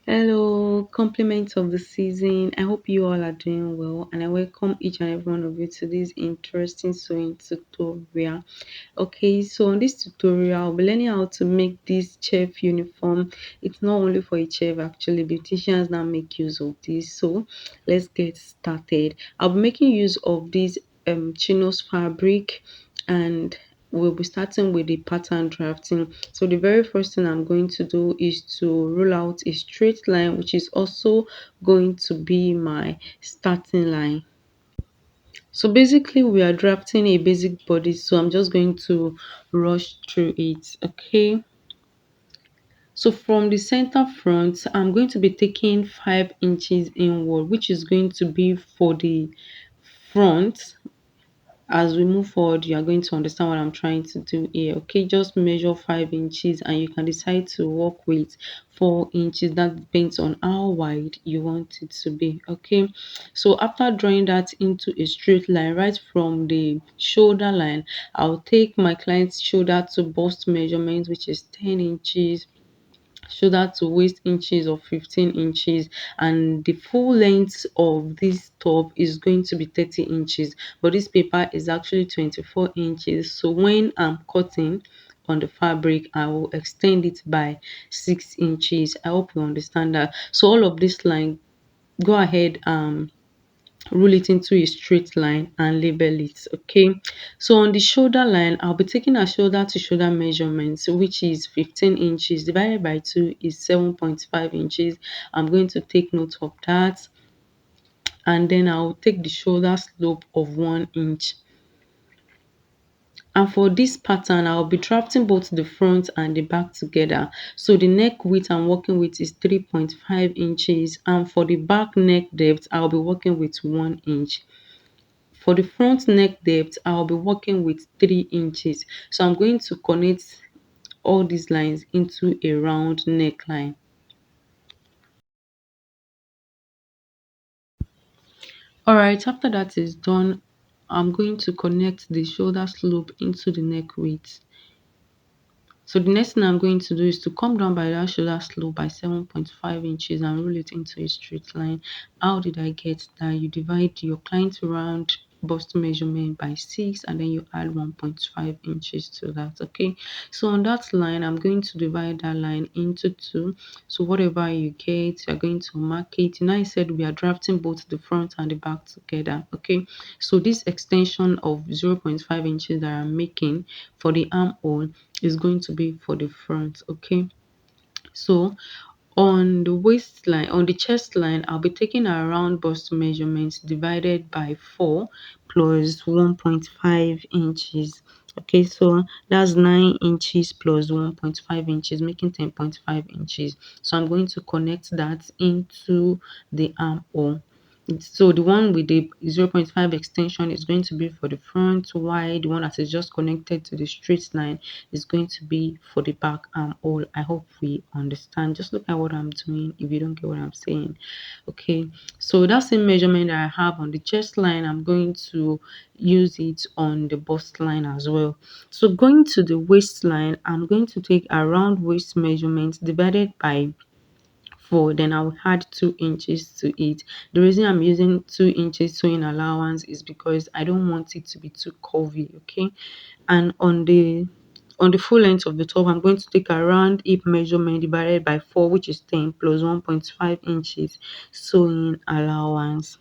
Hello, compliments of the season. I hope you all are doing well, and I welcome each and every one of you to this interesting sewing tutorial. Okay, so on this tutorial, I'll be learning how to make this chef uniform. It's not only for a chef, actually, beauticians now make use of this. So let's get started. I'll be making use of this chinos fabric, and we'll be starting with the pattern drafting. So the very first thing I'm going to do is to roll out a straight line, which is also going to be my starting line. So basically we are drafting a basic body, so I'm just going to rush through it. Okay, so from the center front, I'm going to be taking 5 inches inward, which is going to be for the front. As we move forward, you are going to understand what I'm trying to do here. Okay, just measure 5 inches and you can decide to work with 4 inches. That depends on how wide you want it to be. Okay, so after drawing that into a straight line right from the shoulder line, I'll take my client's shoulder to bust measurement, which is 10 inches, shoulder to waist inches of 15 inches, and the full length of this top is going to be 30 inches, but this paper is actually 24 inches. So when I'm cutting on the fabric, I will extend it by 6 inches. I hope you understand that. So all of this line, go ahead, roll it into a straight line and label it. Okay, so on the shoulder line, I'll be taking a shoulder to shoulder measurement, which is 15 inches divided by 2 is 7.5 inches. I'm going to take note of that, and then I'll take the shoulder slope of 1 inch. And for this pattern, I'll be drafting both the front and the back together. So the neck width I'm working with is 3.5 inches, and for the back neck depth, I'll be working with 1 inch. For the front neck depth, I'll be working with 3 inches. So I'm going to connect all these lines into a round neckline. Alright, after that is done, I'm going to connect the shoulder slope into the neck width. So the next thing I'm going to do is to come down by that shoulder slope by 7.5 inches and roll it into a straight line. How did I get that? You divide your client round bust measurement by 6 and then you add 1.5 inches to that. Okay, so on that line, I'm going to divide that line into two. So whatever you get, you're going to mark it. Now I said we are drafting both the front and the back together. Okay, so this extension of 0.5 inches that I'm making for the armhole is going to be for the front. Okay, so on the waistline, on the chest line, I'll be taking a round bust measurement divided by 4 plus 1.5 inches. Okay, so that's 9 inches plus 1.5 inches, making 10.5 inches. So I'm going to connect that into the armhole. So the one with the 0.5 extension is going to be for the front, while the one that is just connected to the straight line is going to be for the back armhole. I hope we understand. Just look at what I'm doing if you don't get what I'm saying. Okay, so that same measurement that I have on the chest line, I'm going to use it on the bust line as well. So going to the waistline, I'm going to take a round waist measurement divided by 4, then I'll add 2 inches to it. The reason I'm using 2 inches sewing allowance is because I don't want it to be too curvy. Okay, and on the full length of the top, I'm going to take a round hip measurement divided by 4, which is 10 plus 1.5 inches sewing allowance.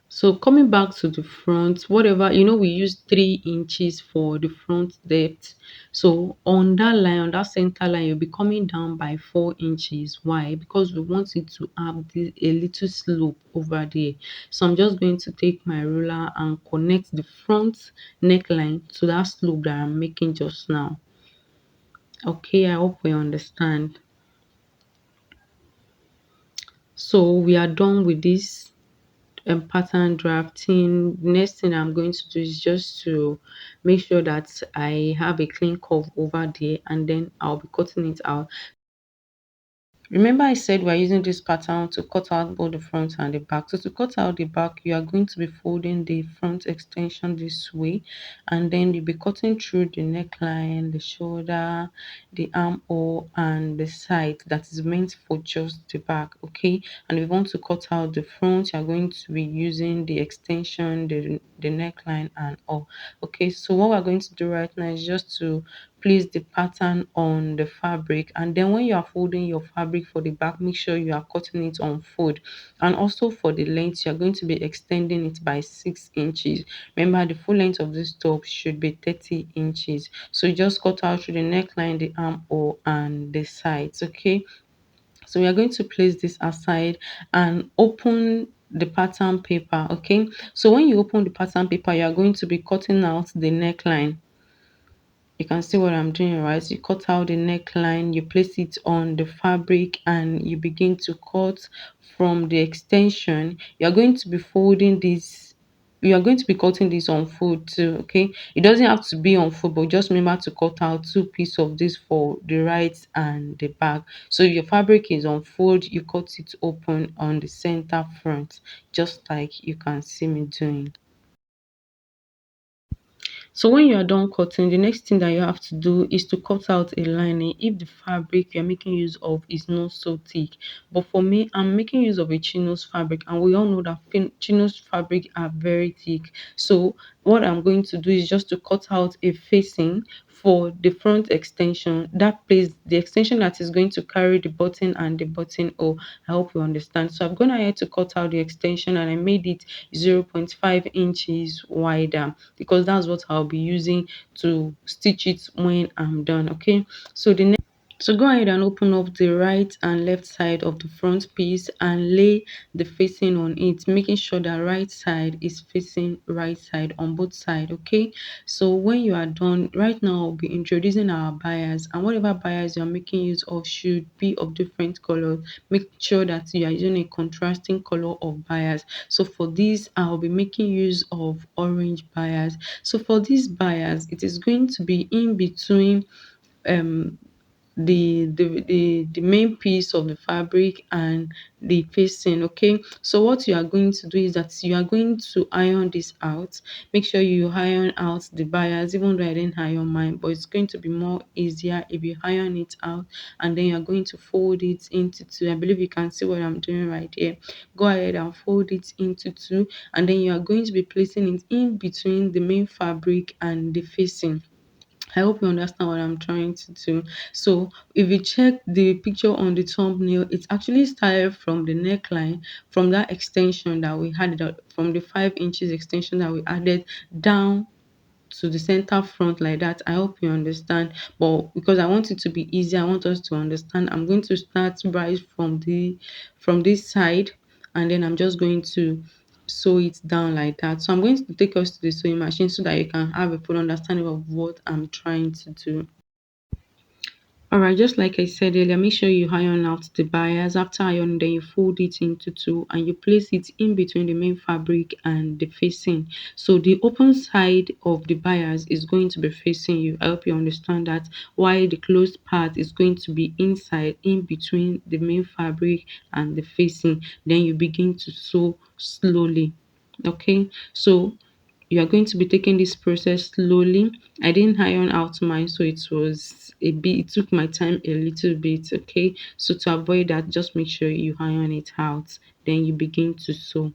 So coming back to the front, whatever, we use 3 inches for the front depth. So on that line, on that center line, you'll be coming down by 4 inches. Why? Because we want it to have a little slope over there. So I'm just going to take my ruler and connect the front neckline to that slope that I'm making just now. Okay, I hope we understand. So we are done with this pattern drafting. Next thing I'm going to do is just to make sure that I have a clean curve over there, and then I'll be cutting it out. Remember I said we're using this pattern to cut out both the front and the back. So to cut out the back, you are going to be folding the front extension this way, and then you'll be cutting through the neckline, the shoulder, the armhole, and the side that is meant for just the back. Okay, and if you want to cut out the front, you're going to be using the extension, the neckline, and all. Okay, so what we're going to do right now is just to place the pattern on the fabric, and then when you are folding your fabric for the back, make sure you are cutting it on fold. And also for the length, you're going to be extending it by 6 inches. Remember, the full length of this top should be 30 inches. So you just cut out through the neckline, the armhole, and the sides. Okay, so we are going to place this aside and open the pattern paper. Okay, so when you open the pattern paper, you are going to be cutting out the neckline. You can see what I'm doing, right? You cut out the neckline, you place it on the fabric, and you begin to cut from the extension. You're going to be folding this. You are going to be cutting this on fold too. Okay, it doesn't have to be on fold, but just remember to cut out two pieces of this for the right and the back. So if your fabric is on fold, you cut it open on the center front, just like you can see me doing. So when you are done cutting, the next thing that you have to do is to cut out a lining if the fabric you're making use of is not so thick. But for me, I'm making use of a chinos fabric, and we all know that chinos fabric are very thick. So what I'm going to do is just to cut out a facing for the front extension, that place, the extension that is going to carry the button and the buttonhole. I hope you understand. So I've gone ahead to cut out the extension, and I made it 0.5 inches wider because that's what I'll be using to stitch it when I'm done. Okay, so so go ahead and open up the right and left side of the front piece and lay the facing on it, making sure that right side is facing right side on both sides. Okay, so when you are done, right now I'll be introducing our bias, and whatever bias you're making use of should be of different colors. Make sure that you are using a contrasting color of bias. So for this, I'll be making use of orange bias. So for this bias, it is going to be in between um the main piece of the fabric and the facing. Okay, so what you are going to do is that you are going to iron this out. Make sure you iron out the bias, even though I didn't iron mine, but it's going to be more easier if you iron it out, and then you're going to fold it into two. I believe you can see what I'm doing right here. Go ahead and fold it into two, and then you are going to be placing it in between the main fabric and the facing. I hope you understand what I'm trying to do. So if you check the picture on the thumbnail, it's actually started from the neckline, from that extension that we had, from the 5 inches extension that we added down to the center front like that. I hope you understand. But because I want it to be easy, I want us to understand. I'm going to start right from this side, and then I'm just going to sew it down like that. So I'm going to take us to the sewing machine so that you can have a full understanding of what I'm trying to do. All right, just like I said earlier, make sure you iron out the bias. After ironing, then you fold it into two and you place it in between the main fabric and the facing. So the open side of the bias is going to be facing you. I hope you understand that. While the closed part is going to be inside, in between the main fabric and the facing. Then you begin to sew slowly. Okay, so you are going to be taking this process slowly. I didn't iron out mine, so it was a bit, it took my time a little bit. Okay, so to avoid that, just make sure you iron it out, then you begin to sew.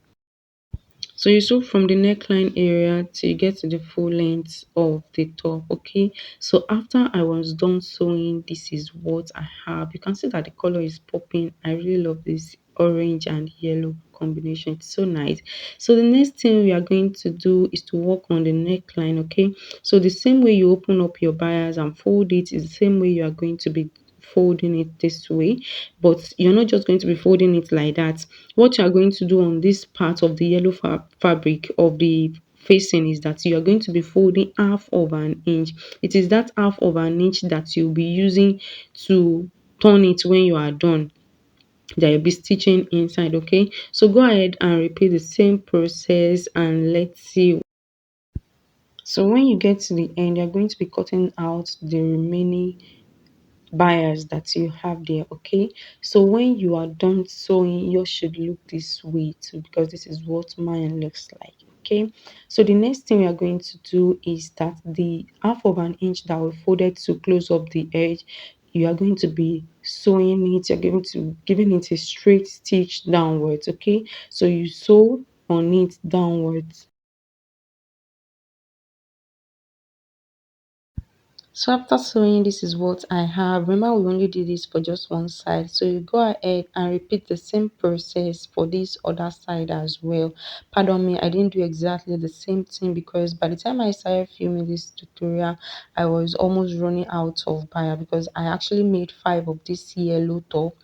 So you sew from the neckline area till you get to the full length of the top. Okay, so after I was done sewing, this is what I have. You can see that the color is popping. I really love this orange and yellow combination. It's so nice. So the next thing we are going to do is to work on the neckline. Okay, so the same way you open up your bias and fold it is the same way you are going to be folding it this way, but you're not just going to be folding it like that. What you are going to do on this part of the yellow fabric of the facing is that you are going to be folding half of an inch. It is that half of an inch that you'll be using to turn it when you are done, that you'll be stitching inside. Okay, so go ahead and repeat the same process and let's see. So when you get to the end, you're going to be cutting out the remaining bias that you have there. Okay, so when you are done sewing, yours should look this way too, because this is what mine looks like. Okay, so the next thing we are going to do is that the half of an inch that we folded to close up the edge, you are going to be sewing it. You're going to giving it a straight stitch downwards. Okay, so you sew on it downwards. So after sewing, this is what I have. Remember, we only did this for just one side. So you go ahead and repeat the same process for this other side as well. Pardon me, I didn't do exactly the same thing because by the time I started filming this tutorial, I was almost running out of buyer because I actually made 5 of this yellow top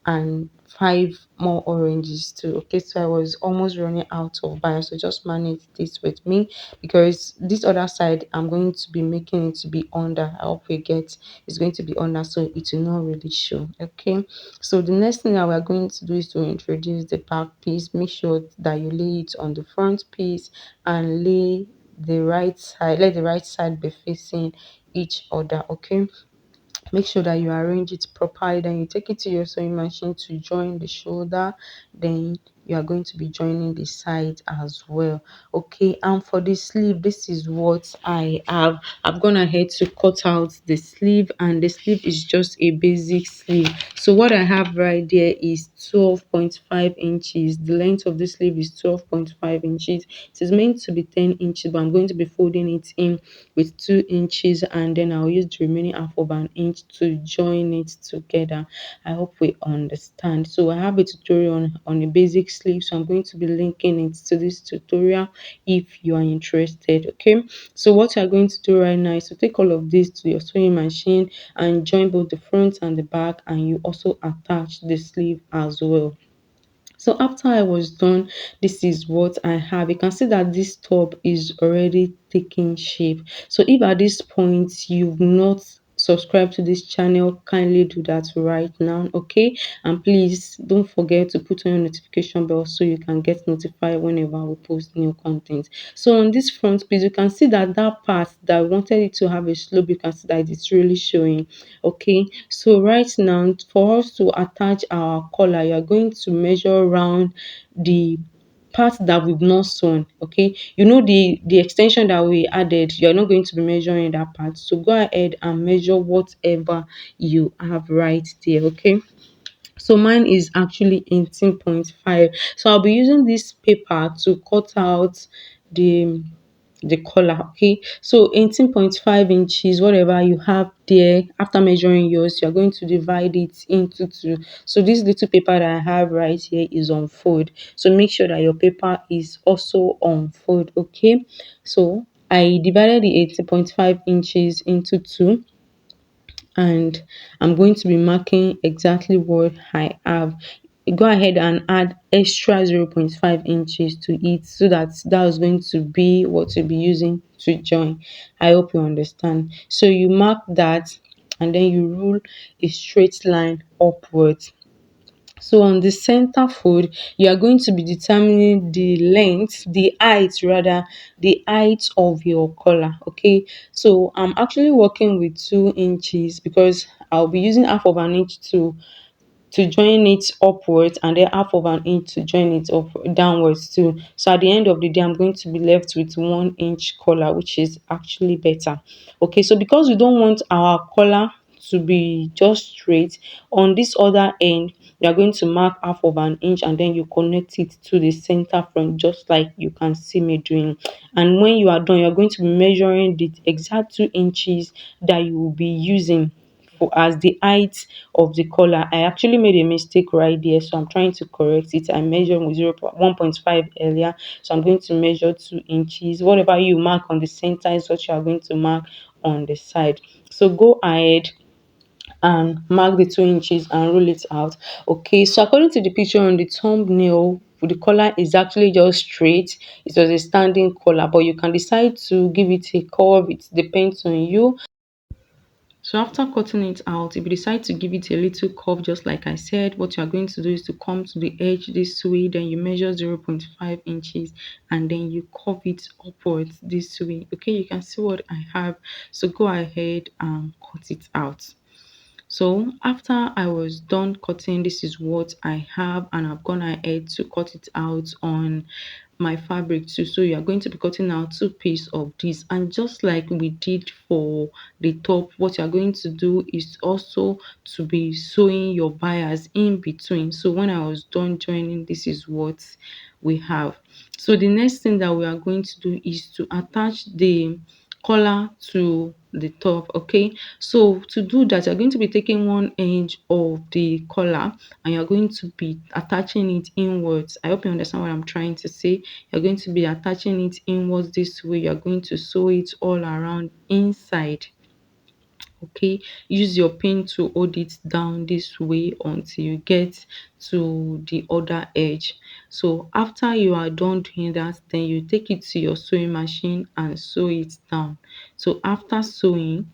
and 5 more oranges too. Okay, so I was almost running out of buyer, so just manage this with me because this other side I'm going to be making it to be under. I hope you get, it's going to be under, so it will not really show. Okay, so the next thing that we're going to do is to introduce the back piece. Make sure that you lay it on the front piece and lay the right side, let the right side be facing each other. Okay, make sure that you arrange it properly, then you take it to your sewing machine to join the shoulder, then you are going to be joining the side as well. Okay, and for the sleeve, this is what I have. I've gone ahead to cut out the sleeve, and the sleeve is just a basic sleeve. So what I have right there is 12.5 inches. The length of the sleeve is 12.5 inches. It is meant to be 10 inches, but I'm going to be folding it in with 2 inches, and then I'll use the remaining half of an inch to join it together. I hope we understand. So I have a tutorial on a basic sleeve, so I'm going to be linking it to this tutorial if you are interested. Okay, so what you're going to do right now is to take all of this to your sewing machine and join both the front and the back, and you also attach the sleeve as well. So after I was done, this is what I have. You can see that this top is already taking shape. So if at this point you've not subscribed to this channel, kindly do that right now. Okay, and please don't forget to put on your notification bell so you can get notified whenever we post new content. So on this front piece, you can see that that part that I wanted it to have a slope, you can see that it's really showing. Okay, so right now for us to attach our collar, you're going to measure around the part that we've not sewn. Okay, you know the extension that we added, you're not going to be measuring that part, so go ahead and measure whatever you have right there. Okay, so mine is actually 18.5, so I'll be using this paper to cut out the collar. Okay, so 18.5 inches, whatever you have there, after measuring yours, you're going to divide it into two. So this little paper that I have right here is on fold, so make sure that your paper is also on fold. Okay, so I divided the 18.5 inches into two, and I'm going to be marking exactly what I have. Go ahead and add extra 0.5 inches to it, so that is going to be what you'll be using to join. I hope you understand. So you mark that, and then you rule a straight line upwards. So on the center fold, you are going to be determining the length, the height rather, the height of your collar. Okay, so I'm actually working with 2 inches because I'll be using half of an inch to join it upwards, and then half of an inch to join it up downwards too. So at the end of the day, I'm going to be left with 1 inch collar, which is actually better. Okay, so because we don't want our collar to be just straight, on this other end you are going to mark half of an inch, and then you connect it to the center front, just like you can see me doing. And when you are done, you're going to be measuring the exact 2 inches that you will be using for as the height of the collar. I actually made a mistake right there, so I'm trying to correct it. I measured with 1.5 earlier, so I'm going to measure 2 inches. Whatever you mark on the center is what you are going to mark on the side. So go ahead and mark the 2 inches and roll it out. Okay, so according to the picture on the thumbnail, the collar is actually just straight. It was a standing collar, but you can decide to give it a curve. It depends on you. So after cutting it out, if you decide to give it a little curve, just like I said, what you are going to do is to come to the edge this way, then you measure 0.5 inches, and then you curve it upwards this way. Okay, you can see what I have. So go ahead and cut it out. So after I was done cutting, this is what I have, and I've gone ahead to cut it out on my fabric too. So you are going to be cutting out two pieces of this, and just like we did for the top, what you are going to do is also to be sewing your bias in between. So when I was done joining, this is what we have. So the next thing that we are going to do is to attach the collar to the top. Okay, so to do that, you're going to be taking one edge of the collar and you're going to be attaching it inwards. I hope you understand what I'm trying to say. You're going to be attaching it inwards this way. You're going to sew it all around inside. Okay, use your pin to hold it down this way until you get to the other edge. So after you are done doing that, then you take it to your sewing machine and sew it down. So after sewing,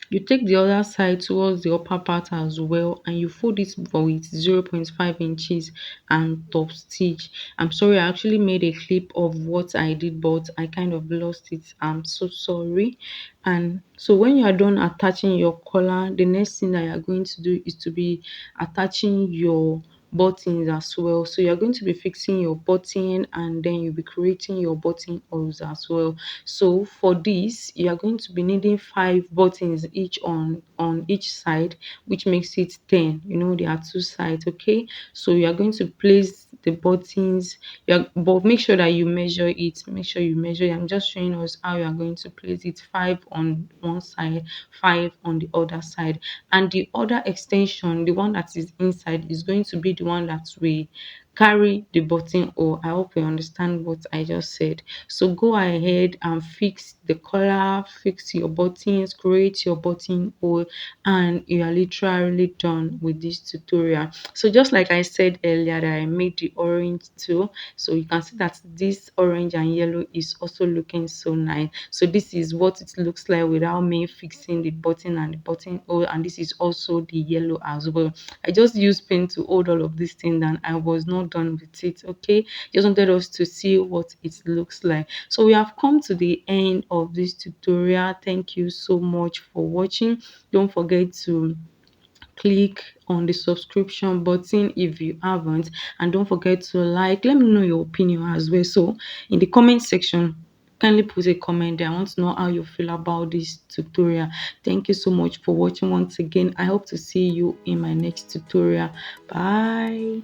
you take the other side towards the upper part as well and you fold it for with 0.5 inches and top stitch. I'm sorry, I actually made a clip of what I did, but I kind of lost it. I'm so sorry. And so when you are done attaching your collar, the next thing that you are going to do is to be attaching your buttons as well. So you're going to be fixing your button and then you'll be creating your button holes as well. So for this, you are going to be needing 5 buttons each on each side, which makes it 10. You know, there are two sides. Okay, so you are going to place the buttons. But make sure that you measure it. Make sure you measure it. I'm just showing us how you are going to place it. 5 on one side, 5 on the other side, and the other extension, the one that is inside, is going to be the one that we carry the button. Or I hope you understand what I just said. So go ahead and fix the collar, fix your buttons, create your button hole, and you are literally done with this tutorial. So just like I said earlier that I made the orange too, so you can see that this orange and yellow is also looking so nice. So this is what it looks like without me fixing the button and the button hole, and this is also the yellow as well. I just used pen to hold all of these things and I was not done with it. Okay, just wanted us to see what it looks like. So we have come to the end of this tutorial. Thank you so much for watching. Don't forget to click on the subscription button if you haven't, and don't forget to like. Let me know your opinion as well. So in the comment section, kindly put a comment there. I want to know how you feel about this tutorial. Thank you so much for watching once again. I hope to see you in my next tutorial. Bye.